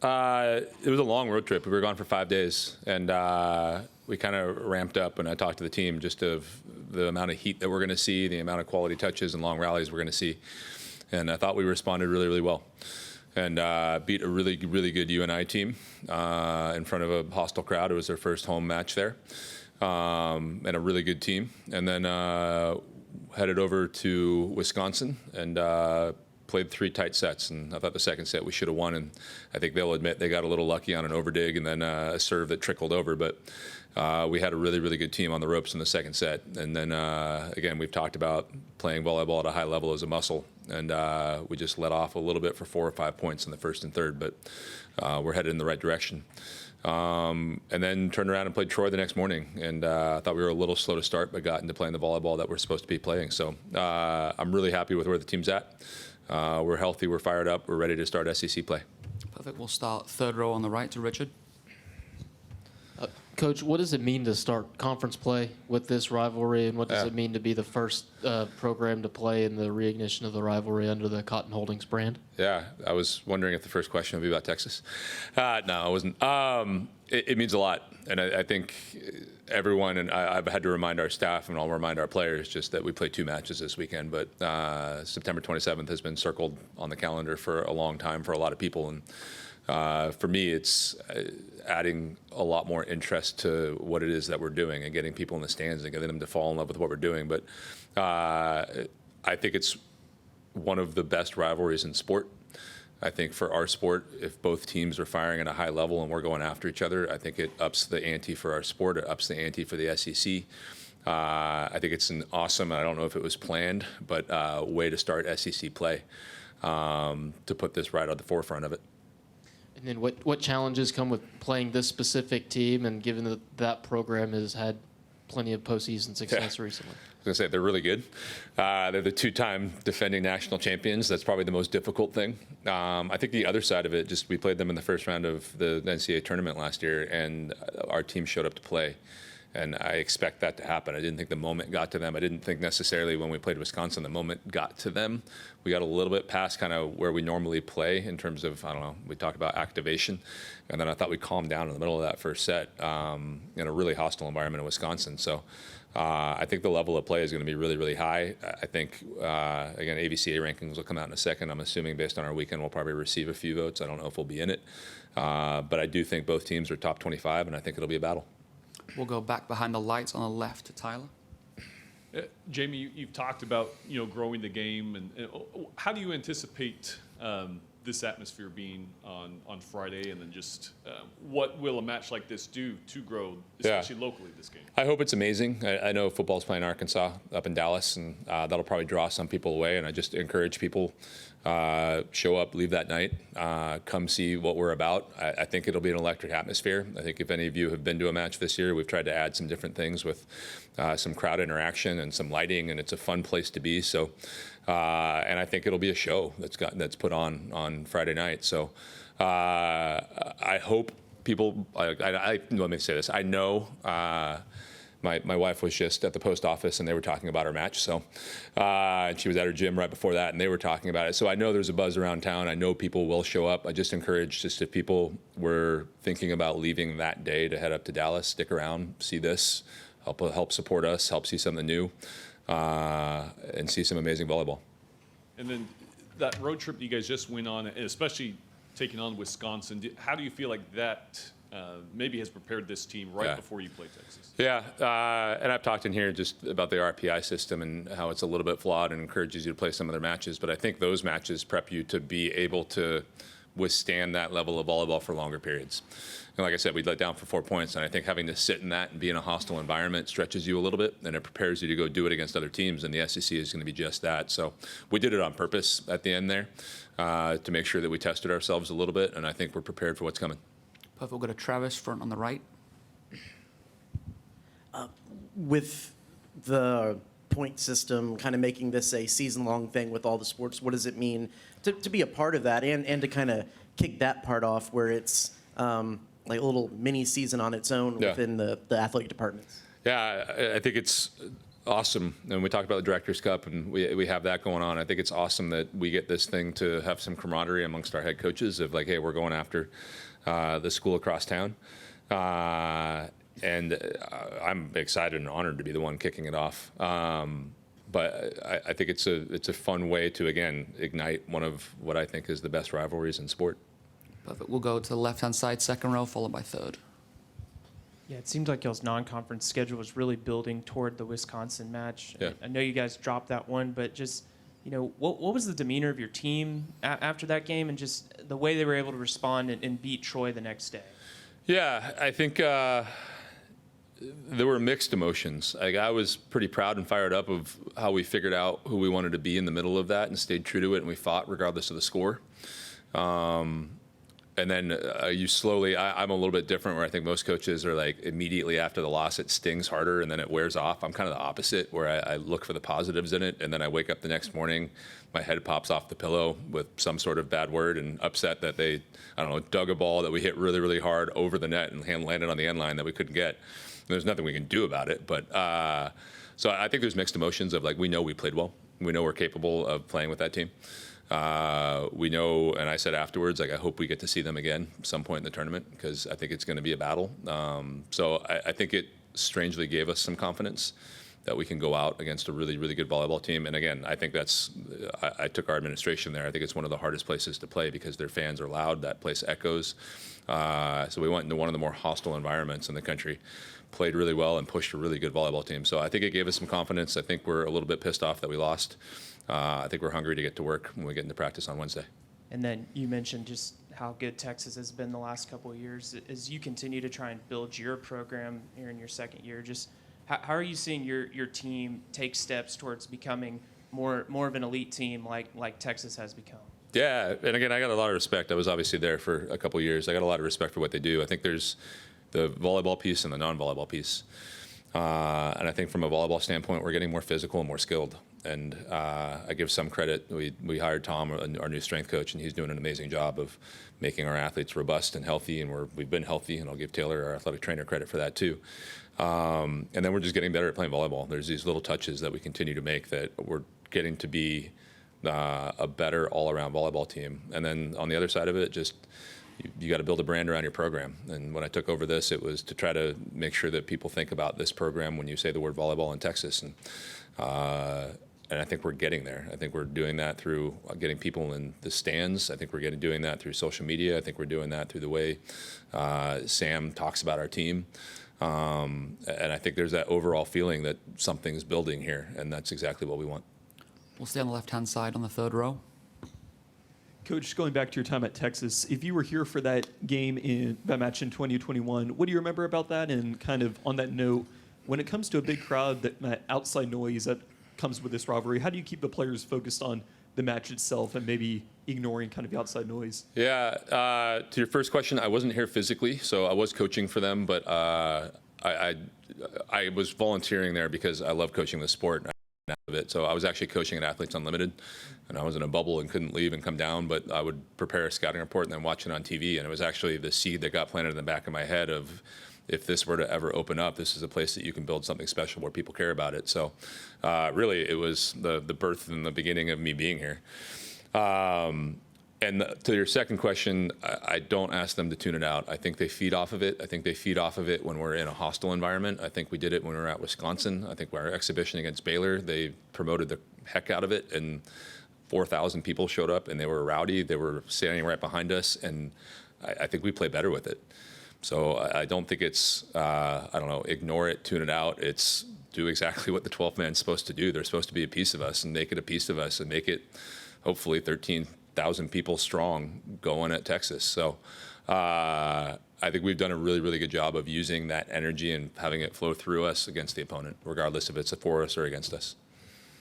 It was a long road trip. We were gone for 5 days, and we kind of ramped up. And I talked to the team just of the amount of heat that we're going to see, the amount of quality touches and long rallies we're going to see. And I thought we responded really, really well, and beat a really, really good UNI team in front of a hostile crowd. It was their first home match there, and a really good team. And then headed over to Wisconsin and played 3 tight sets, and I thought the second set we should have won, and I think they'll admit they got a little lucky on an overdig and then a serve that trickled over, but we had a really, really good team on the ropes in the second set. And then again, we've talked about playing volleyball at a high level as a muscle, and we just let off a little bit for 4 or 5 points in the first and third, but we're headed in the right direction. And then turned around and played Troy the next morning, and I thought we were a little slow to start, but got into playing the volleyball that we're supposed to be playing. So I'm really happy with where the team's at. We're healthy, we're fired up, we're ready to start SEC play. Perfect. We'll start third row on the right to Richard. Coach, what does it mean to start conference play with this rivalry, and what does it mean to be the first program to play in the reignition of the rivalry under the Cotton Holdings brand? Yeah, I was wondering if the first question would be about Texas. No, it wasn't. It means a lot, and I think everyone, and I've had to remind our staff, and I'll remind our players, just that we play 2 matches this weekend, but September 27th has been circled on the calendar for a long time for a lot of people, and for me, it's adding a lot more interest to what it is that we're doing and getting people in the stands and getting them to fall in love with what we're doing. But I think it's one of the best rivalries in sport. I think for our sport, if both teams are firing at a high level and we're going after each other, I think it ups the ante for our sport. It ups the ante for the SEC. I think it's an awesome, I don't know if it was planned, but way to start SEC play, to put this right at the forefront of it. And then what challenges come with playing this specific team, and given that that program has had plenty of postseason success recently? I was going to say, they're really good. They're the 2-time defending national champions. That's probably the most difficult thing. I think the other side of it, just we played them in the first round of the NCAA tournament last year, and our team showed up to play. And I expect that to happen. I didn't think the moment got to them. I didn't think necessarily when we played Wisconsin the moment got to them. We got a little bit past kind of where we normally play in terms of, I don't know, we talked about activation. And then I thought we calmed down in the middle of that first set in a really hostile environment in Wisconsin. So I think the level of play is going to be really, really high. I think, again, AVCA rankings will come out in a second. I'm assuming based on our weekend we'll probably receive a few votes. I don't know if we'll be in it. But I do think both teams are top 25, and I think it'll be a battle. We'll go back behind the lights on the left to Tyler. Jamie, you've talked about growing the game, and how do you anticipate this atmosphere being on Friday, and then just what will a match like this do to grow, especially locally, this game? I hope it's amazing. I know football's playing Arkansas up in Dallas, and that'll probably draw some people away, and I just encourage people, show up, leave that night, come see what we're about. I think it'll be an electric atmosphere. I think if any of you have been to a match this year, we've tried to add some different things with some crowd interaction and some lighting, and it's a fun place to be. So, and I think it'll be a show that's put on Friday night. So I hope people, let me say this, I know my wife was just at the post office, and they were talking about our match. So, and she was at her gym right before that, and they were talking about it. So I know there's a buzz around town. I know people will show up. I just encourage, just if people were thinking about leaving that day to head up to Dallas, stick around, see this, help support us, help see something new, and see some amazing volleyball. And then that road trip you guys just went on, and especially taking on Wisconsin, how do you feel like that maybe has prepared this team before you play Texas? Yeah, and I've talked in here just about the RPI system and how it's a little bit flawed and encourages you to play some of their matches, but I think those matches prep you to be able to withstand that level of volleyball for longer periods. And like I said, we let down for 4 points, and I think having to sit in that and be in a hostile environment stretches you a little bit, and it prepares you to go do it against other teams, and the SEC is going to be just that. So we did it on purpose at the end there to make sure that we tested ourselves a little bit, and I think we're prepared for what's coming. Perfect. We'll go to Travis, front on the right. With the point system, kind of making this a season-long thing with all the sports, what does it mean to be a part of that and to kind of kick that part off where it's like a little mini season on its own within the athletic departments? Yeah, I think it's awesome. And we talked about the Directors Cup, and we have that going on. I think it's awesome that we get this thing to have some camaraderie amongst our head coaches of like, hey, we're going after the school across town. And I'm excited and honored to be the one kicking it off. But I think it's a fun way to, again, ignite one of what I think is the best rivalries in sport. Perfect. We'll go to the left-hand side, second row, followed by third. Yeah, it seems like y'all's non-conference schedule was really building toward the Wisconsin match. Yeah. I know you guys dropped that one, but just, what was the demeanor of your team after that game and just the way they were able to respond and beat Troy the next day? Yeah, I think there were mixed emotions. Like, I was pretty proud and fired up of how we figured out who we wanted to be in the middle of that and stayed true to it, and we fought regardless of the score. And then you slowly, I'm a little bit different where I think most coaches are like immediately after the loss, it stings harder and then it wears off. I'm kind of the opposite where I look for the positives in it. And then I wake up the next morning, my head pops off the pillow with some sort of bad word and upset that they, dug a ball that we hit really, really hard over the net and landed on the end line that we couldn't get. And there's nothing we can do about it. But so I think there's mixed emotions of like, we know we played well. We know we're capable of playing with that team. We know, and I said afterwards, like, I hope we get to see them again at some point in the tournament because I think it's going to be a battle. So I think it strangely gave us some confidence that we can go out against a really, really good volleyball team. And again, I think I took our administration there. I think it's one of the hardest places to play because their fans are loud. That place echoes. So we went into one of the more hostile environments in the country, played really well, and pushed a really good volleyball team. So I think it gave us some confidence. I think we're a little bit pissed off that we lost. I think we're hungry to get to work when we get into practice on Wednesday. And then you mentioned just how good Texas has been the last couple of years. As you continue to try and build your program here in your second year, just how are you seeing your team take steps towards becoming more of an elite team like Texas has become? Yeah, and again, I got a lot of respect. I was obviously there for a couple of years. I got a lot of respect for what they do. I think there's the volleyball piece and the non-volleyball piece. And I think from a volleyball standpoint, we're getting more physical and more skilled. And I give some credit. We hired Tom, our new strength coach, and he's doing an amazing job of making our athletes robust and healthy. And we've been healthy, and I'll give Taylor, our athletic trainer, credit for that too. And then we're just getting better at playing volleyball. There's these little touches that we continue to make that we're getting to be a better all-around volleyball team. And then on the other side of it, just you got to build a brand around your program. And when I took over this, it was to try to make sure that people think about this program when you say the word volleyball in Texas. And I think we're getting there. I think we're doing that through getting people in the stands. I think we're doing that through social media. I think we're doing that through the way Sam talks about our team. And I think there's that overall feeling that something's building here, and that's exactly what we want. We'll stay on the left-hand side on the third row. Coach, going back to your time at Texas, if you were here for that match in 2021, what do you remember about that? And kind of on that note, when it comes to a big crowd, that outside noise that comes with this rivalry, how do you keep the players focused on the match itself and maybe ignoring kind of the outside noise? Yeah, to your first question, I wasn't here physically, so I was coaching for them, but I was volunteering there because I love coaching the sport. Of it. So I was actually coaching at Athletes Unlimited, and I was in a bubble and couldn't leave and come down, but I would prepare a scouting report and then watch it on TV, and it was actually the seed that got planted in the back of my head of, if this were to ever open up, this is a place that you can build something special where people care about it. So really, it was the birth and the beginning of me being here. And to your second question, I don't ask them to tune it out. I think they feed off of it. I think they feed off of it when we're in a hostile environment. I think we did it when we were at Wisconsin. I think our exhibition against Baylor, they promoted the heck out of it, and 4,000 people showed up, and they were rowdy. They were standing right behind us, and I think we play better with it. So I don't think it's, ignore it, tune it out. It's do exactly what the 12th man's supposed to do. They're supposed to be a piece of us and make it a piece of us and make it, hopefully, 13,000 people strong going at Texas. So I think we've done a really, really good job of using that energy and having it flow through us against the opponent, regardless if it's for us or against us.